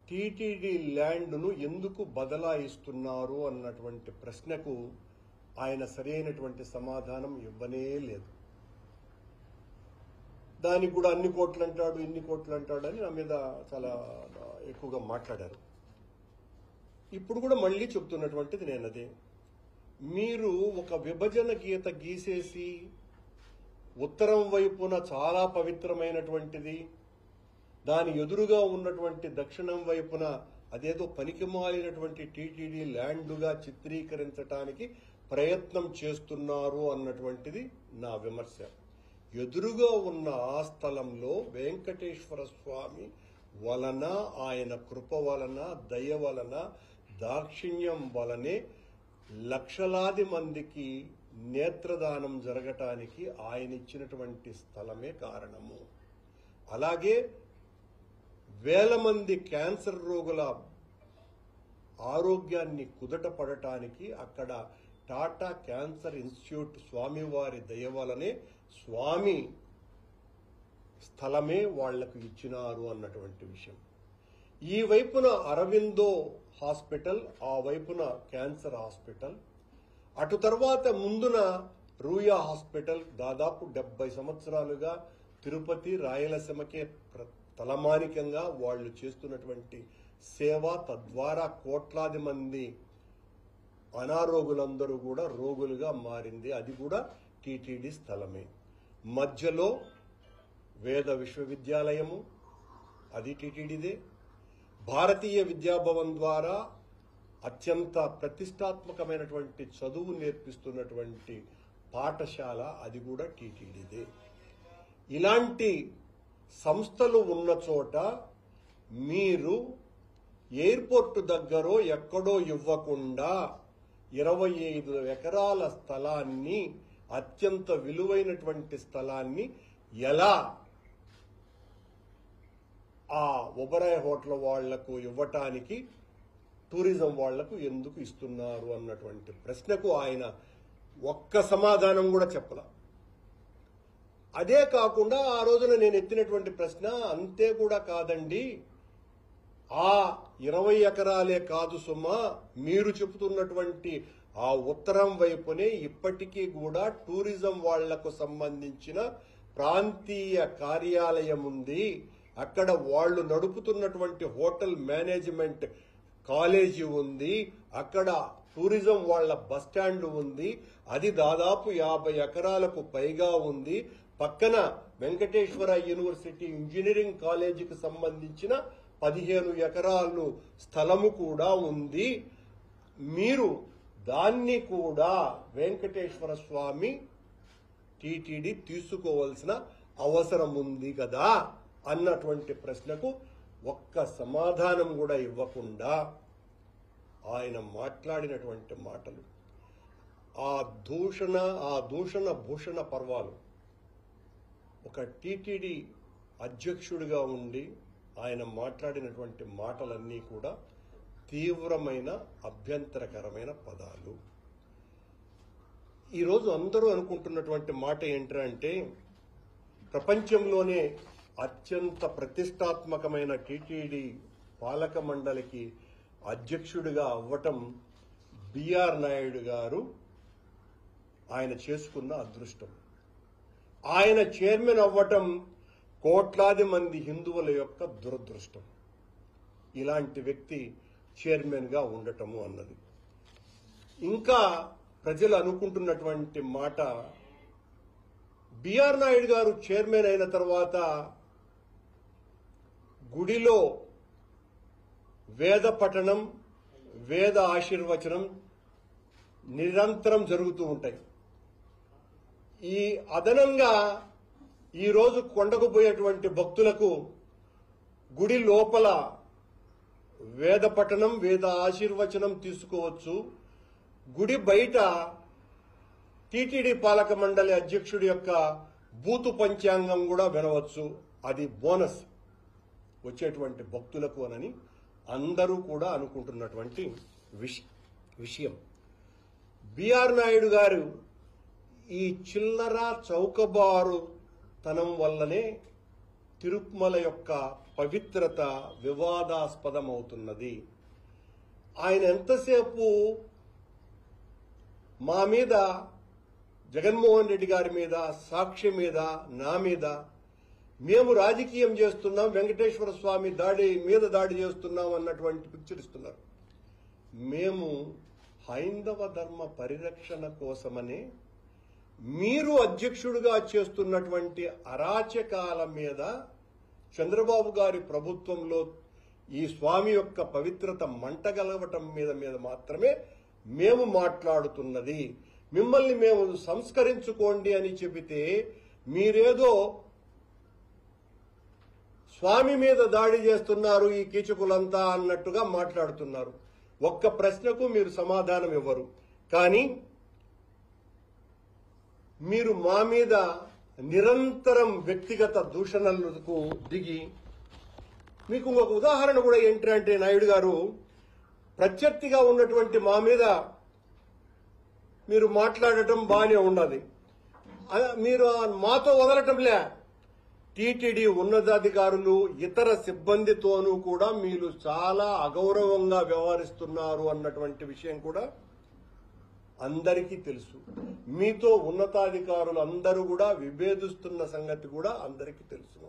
TTD ల్యాండ్ను ఎందుకు బదలాయిస్తున్నారు అన్నటువంటి ప్రశ్నకు ఆయన సరైనటువంటి సమాధానం ఇవ్వనే లేదు. దానికి కూడా అన్ని కోట్లు అంటాడు, ఇన్ని కోట్లు అంటాడు అని నా మీద చాలా ఎక్కువగా మాట్లాడారు. ఇప్పుడు కూడా మళ్ళీ చెప్తున్నటువంటిది నేను అదే, మీరు ఒక విభజన గీత గీసేసి ఉత్తరం వైపున చాలా పవిత్రమైనటువంటిది, దాని ఎదురుగా ఉన్నటువంటి దక్షిణం వైపున అదేదో పనికిమాలినటువంటి టీటీడీ ల్యాండ్గా చిత్రీకరించడానికి ప్రయత్నం చేస్తున్నారు అన్నటువంటిది నా విమర్శ. ఎదురుగా ఉన్న ఆ స్థలంలో వెంకటేశ్వర స్వామి వలన, ఆయన కృప వలన, దయ వలన, దాక్షిణ్యం వలనే లక్షలాది మందికి నేత్రదానం జరగటానికి ఆయన ఇచ్చినటువంటి స్థలమే కారణము. అలాగే వేల మంది క్యాన్సర్ రోగుల ఆరోగ్యాన్ని కుదట పడటానికి అక్కడ టాటా క్యాన్సర్ ఇన్స్టిట్యూట్ స్వామివారి దయ వలనే స్వామి స్థలమే వాళ్లకు ఇచ్చినారు అన్నటువంటి విషయం. ఈ వైపున అరవిందో హాస్పిటల్, ఆ వైపున క్యాన్సర్ హాస్పిటల్, అటు తర్వాత ముందున రూయా హాస్పిటల్. దాదాపు 70 సంవత్సరాలుగా తిరుపతి, రాయలసీమకే తలమానికంగా వాళ్లు చేస్తున్నటువంటి సేవ, తద్వారా కోట్లాది మంది అనారోగులందరూ కూడా రోగులుగా మారింది. అది కూడా టీటీడీ స్థలమే. మధ్యలో వేద విశ్వవిద్యాలయము, అది టీటీడీదే. భారతీయ విద్యాభవన్ ద్వారా అత్యంత ప్రతిష్టాత్మకమైనటువంటి చదువు నేర్పిస్తున్నటువంటి పాఠశాల, అది కూడా టీటీడీదే. ఇలాంటి సంస్థలు ఉన్న చోట మీరు ఎయిర్పోర్టు దగ్గర ఎక్కడో ఇవ్వకుండా 25 ఎకరాల స్థలాన్ని, అత్యంత విలువైనటువంటి స్థలాన్ని ఎలా ఆ ఒబరాయ్ హోటల్ వాళ్లకు ఇవ్వటానికి టూరిజం వాళ్లకు ఎందుకు ఇస్తున్నారు అన్నటువంటి ప్రశ్నకు ఆయన ఒక్క సమాధానం కూడా చెప్పలా. అదే కాకుండా ఆ రోజున నేను ఎత్తినటువంటి ప్రశ్న, అంతే కూడా కాదండి, ఆ 20 ఎకరాలే కాదు సుమా, మీరు చెబుతున్నటువంటి ఆ ఉత్తరం వైపునే ఇప్పటికీ కూడా టూరిజం వాళ్లకు సంబంధించిన ప్రాంతీయ కార్యాలయం ఉంది. అక్కడ వాళ్లు నడుపుతున్నటువంటి హోటల్ మేనేజ్మెంట్ కాలేజీ ఉంది. అక్కడ టూరిజం వాళ్ల బస్టాండ్ ఉంది. అది దాదాపు 50 ఎకరాలకు పైగా ఉంది. పక్కన వెంకటేశ్వర యూనివర్సిటీ ఇంజనీరింగ్ కాలేజీకి సంబంధించిన 15 ఎకరాలు స్థలము కూడా ఉంది. మీరు దాన్ని కూడా వెంకటేశ్వర స్వామి టీటీడీ తీసుకోవాల్సిన అవసరం ఉంది కదా అన్నటువంటి ప్రశ్నకు ఒక్క సమాధానం కూడా ఇవ్వకుండా ఆయన మాట్లాడినటువంటి మాటలు, ఆ దూషణ భూషణ పర్వాలు, ఒక టీటీడీ అధ్యక్షుడిగా ఉండి ఆయన మాట్లాడినటువంటి మాటలన్నీ కూడా తీవ్రమైన అభ్యంతరకరమైన పదాలు. ఈరోజు అందరూ అనుకుంటున్నటువంటి మాట ఏంటంటే, ప్రపంచంలోనే అత్యంత ప్రతిష్టాత్మకమైన టీటీడీ పాలక మండలికి అధ్యక్షుడిగా అవ్వటం బిఆర్ నాయుడు గారు ఆయన చేసుకున్న అదృష్టం. ఆయన చైర్మన్ అవ్వటం కోట్లాది మంది హిందువుల యొక్క దురదృష్టం. ఇలాంటి వ్యక్తి చైర్మన్ గా ఉండటము అన్నది. ఇంకా ప్రజలు అనుకుంటున్నటువంటి మాట, బిఆర్ నాయుడు గారు చైర్మన్ అయిన తర్వాత గుడిలో వేద పఠనం, వేద ఆశీర్వచనం నిరంతరం జరుగుతూ ఉంటాయి. ఈ అదనంగా ఈరోజు కొండకు పోయేటువంటి భక్తులకు గుడి లోపల వేద పఠనం, వేద ఆశీర్వచనం తీసుకోవచ్చు. గుడి బయట టీటీడీ పాలక మండలి అధ్యక్షుడి యొక్క బూతు పంచాంగం కూడా వినవచ్చు. అది బోనస్ వచ్చేటువంటి భక్తులకు అనని అందరూ కూడా అనుకుంటున్నటువంటి విషయం. బిఆర్ నాయుడు గారు ఈ చిల్లర చౌకబారు తనం వల్లనే తిరుమల యొక్క పవిత్రత వివాదాస్పదమవుతున్నది. ఆయన ఎంతసేపు మా మీద, జగన్మోహన్ రెడ్డి గారి మీద, సాక్షి మీద, నా మీద మేము రాజకీయం చేస్తున్నాం, వెంకటేశ్వర స్వామి దాడి చేస్తున్నాం అన్నటువంటి పిక్చర్ ఇస్తున్నారు. మేము హైందవ ధర్మ పరిరక్షణ కోసమని మీరు అధ్యక్షుడిగా చేస్తున్నటువంటి అరాచకాల మీద చంద్రబాబు గారి ప్రభుత్వంలో ఈ స్వామి యొక్క పవిత్రత మంటగలవటం మీద మాత్రమే మేము మాట్లాడుతున్నది. మిమ్మల్ని మేము సంస్కరించుకోండి అని చెబితే మీరేదో స్వామి మీద దాడి చేస్తున్నారు ఈ కీచకులంతా అన్నట్టుగా మాట్లాడుతున్నారు. ఒక్క ప్రశ్నకు మీరు సమాధానం ఇవ్వరు. కానీ మీరు మా మీద నిరంతరం వ్యక్తిగత దూషణలకు దిగి, మీకు ఒక ఉదాహరణ కూడా ఏంటంటే నాయుడు గారు, ప్రత్యర్థిగా ఉన్నటువంటి మా మీద మీరు మాట్లాడటం బాగానే ఉన్నది, మీరు మాతో వదలటంలే. టీటీడీ ఉన్నతాధికారులు ఇతర సిబ్బందితోనూ కూడా మీరు చాలా అగౌరవంగా వ్యవహరిస్తున్నారు అన్నటువంటి విషయం కూడా అందరికీ తెలుసు. మీతో ఉన్నతాధికారులు అందరూ కూడా విభేదిస్తున్న సంగతి కూడా అందరికీ తెలుసు.